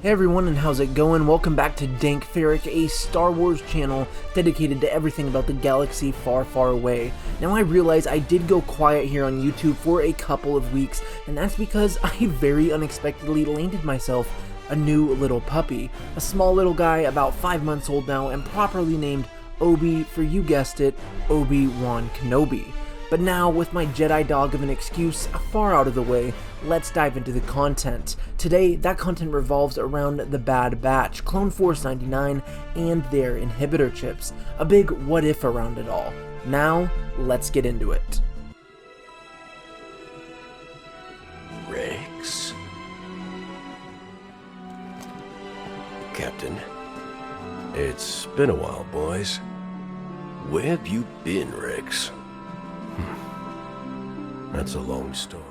Hey everyone, and how's it going? Welcome back to Dank Ferric, a Star Wars channel dedicated to everything about the galaxy far, far away. Now I realize I did go quiet here on YouTube for a couple of weeks, and that's because I very unexpectedly landed myself a new little puppy. A small little guy, about 5 months old now, and properly named Obi, for you guessed it, Obi-Wan Kenobi. But now, with my Jedi dog of an excuse far out of the way, let's dive into the content. Today, that content revolves around the Bad Batch, Clone Force 99, and their inhibitor chips. A big what if around it all. Now, let's get into it. Rex. Captain. It's been a while, boys. Where have you been, Rex? That's a long story.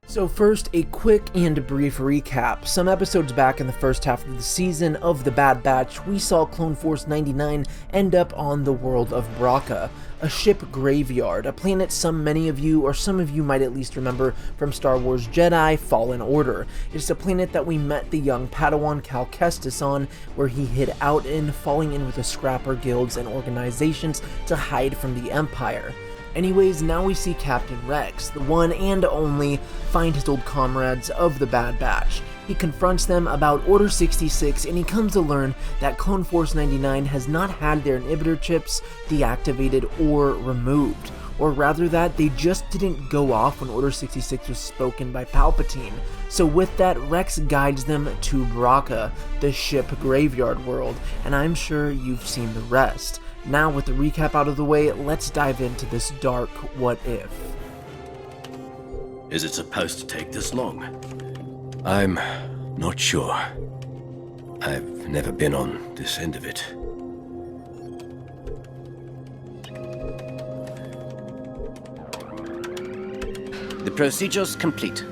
So first, a quick and brief recap. Some episodes back in the first half of the season of The Bad Batch, we saw Clone Force 99 end up on the world of Bracca, a ship graveyard, a planet many of you, or some of you might at least remember from Star Wars Jedi Fallen Order. It's a planet that we met the young Padawan Cal Kestis on, where he hid out in, falling in with the scrapper guilds and organizations to hide from the Empire. Anyways, now we see Captain Rex, the one and only, find his old comrades of the Bad Batch. He confronts them about Order 66, and he comes to learn that Clone Force 99 has not had their inhibitor chips deactivated or removed. Or rather that they just didn't go off when Order 66 was spoken by Palpatine. So with that, Rex guides them to Bracca, the ship graveyard world, and I'm sure you've seen the rest. Now with the recap out of the way, let's dive into this dark what if. Is it supposed to take this long? I'm not sure. I've never been on this end of it. The procedure's complete.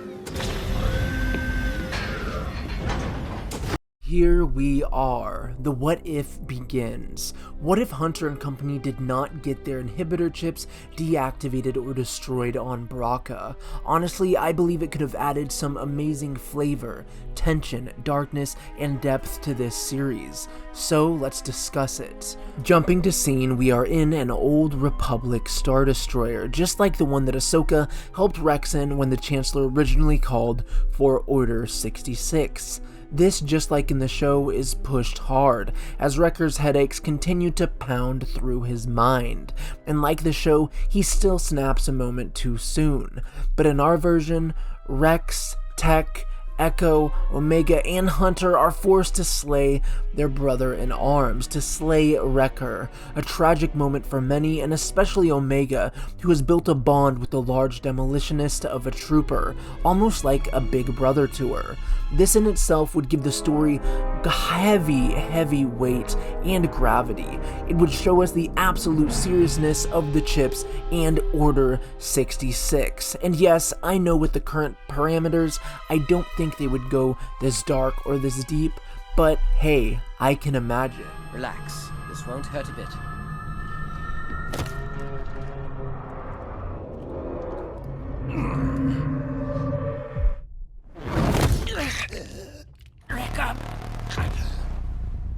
Here we are. The what if begins. What if Hunter and company did not get their inhibitor chips deactivated or destroyed on Bracca? Honestly, I believe it could have added some amazing flavor, tension, darkness, and depth to this series. So let's discuss it. Jumping to scene, we are in an old Republic Star Destroyer, just like the one that Ahsoka helped Rex in when the Chancellor originally called for Order 66. This, just like in the show, is pushed hard, as Wrecker's headaches continue to pound through his mind. And like the show, he still snaps a moment too soon. But in our version, Rex, Tech, Echo, Omega, and Hunter are forced to slay their brother in arms, to slay Wrecker. A tragic moment for many, and especially Omega, who has built a bond with the large demolitionist of a trooper, almost like a big brother to her. This in itself would give the story heavy weight and gravity. It would show us the absolute seriousness of the chips and Order 66. And yes, I know with the current parameters, I don't think they would go this dark or this deep, but hey, I can imagine. Relax. This won't hurt a bit.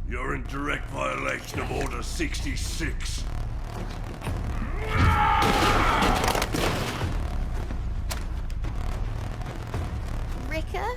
You're in direct violation of Order 66. Bracca?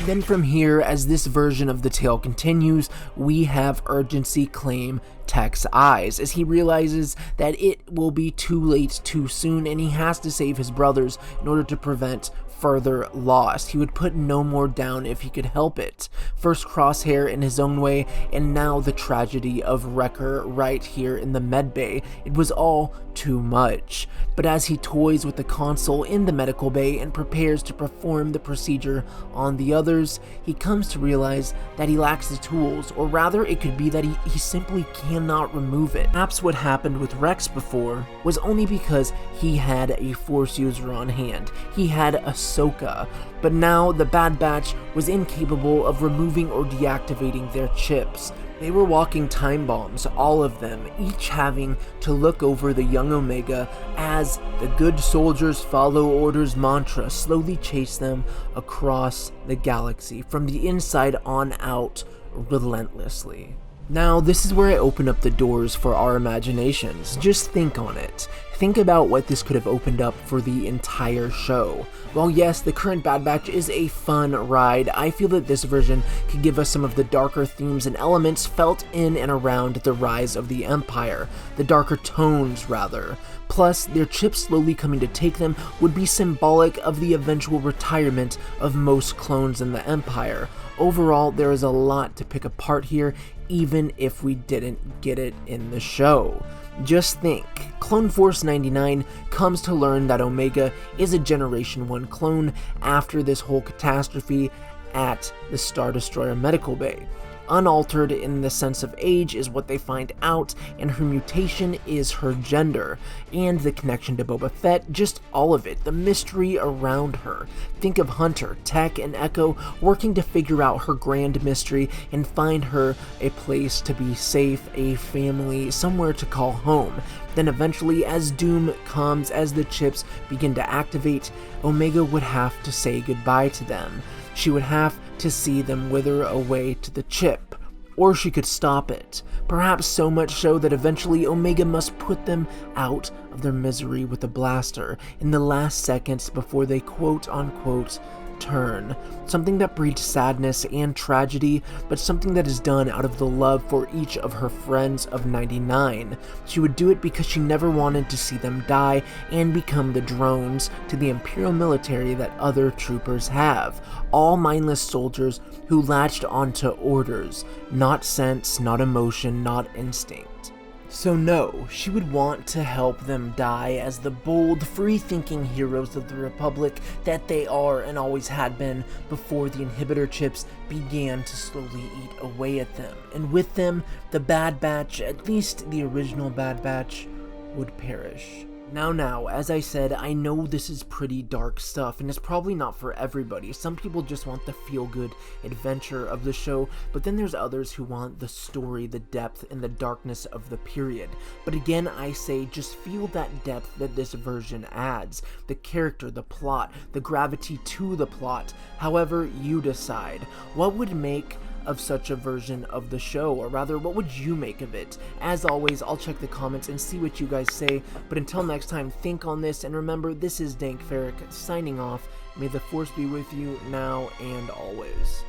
Then from here, as this version of the tale continues, we have urgency claim Tech's eyes, as he realizes that it will be too late too soon, and he has to save his brothers in order to prevent further loss. He would put no more down if he could help it. First Crosshair in his own way, and now the tragedy of Wrecker right here in the medbay. It was all too much. But as he toys with the console in the medical bay and prepares to perform the procedure on the others, he comes to realize that he lacks the tools, or rather it could be that he simply cannot remove it. Perhaps what happened with Rex before was only because he had a Force user on hand. He had Ahsoka, but now the Bad Batch was incapable of removing or deactivating their chips. They were walking time bombs, all of them, each having to look over the young Omega as the good soldiers follow orders mantra slowly chased them across the galaxy from the inside on out relentlessly. Now, this is where I open up the doors for our imaginations. Just think on it. Think about what this could have opened up for the entire show. While yes, the current Bad Batch is a fun ride, I feel that this version could give us some of the darker themes and elements felt in and around the rise of the Empire. The darker tones, rather. Plus, their chips slowly coming to take them would be symbolic of the eventual retirement of most clones in the Empire. Overall, there is a lot to pick apart here, even if we didn't get it in the show. Just think, Clone Force 99 comes to learn that Omega is a Generation 1 clone after this whole catastrophe at the Star Destroyer medical bay. Unaltered in the sense of age is what they find out, and her mutation is her gender, and the connection to Boba Fett, just all of it, the mystery around her. Think of Hunter, Tech, and Echo working to figure out her grand mystery and find her a place to be safe, a family, somewhere to call home. Then eventually, as doom comes, as the chips begin to activate, Omega would have to say goodbye to them. She would have to see them wither away to the chip, or she could stop it. Perhaps so much so that eventually Omega must put them out of their misery with a blaster in the last seconds before they quote-unquote turn. Something that breeds sadness and tragedy, but something that is done out of the love for each of her friends of 99. She would do it because she never wanted to see them die and become the drones to the Imperial military that other troopers have. All mindless soldiers who latched onto orders, not sense, not emotion, not instinct. So no, she would want to help them die as the bold, free-thinking heroes of the Republic that they are and always had been before the inhibitor chips began to slowly eat away at them. And with them, the Bad Batch, at least the original Bad Batch, would perish. Now, as I said, I know this is pretty dark stuff, and it's probably not for everybody. Some people just want the feel-good adventure of the show, but then there's others who want the story, the depth, and the darkness of the period. But again, I say, just feel that depth that this version adds. The character, the plot, the gravity to the plot. However, you decide. What would make of such a version of the show, or rather, what would you make of it? As always, I'll check the comments and see what you guys say, but until next time, think on this, and remember, this is Dank Ferric signing off. May the Force be with you now and always.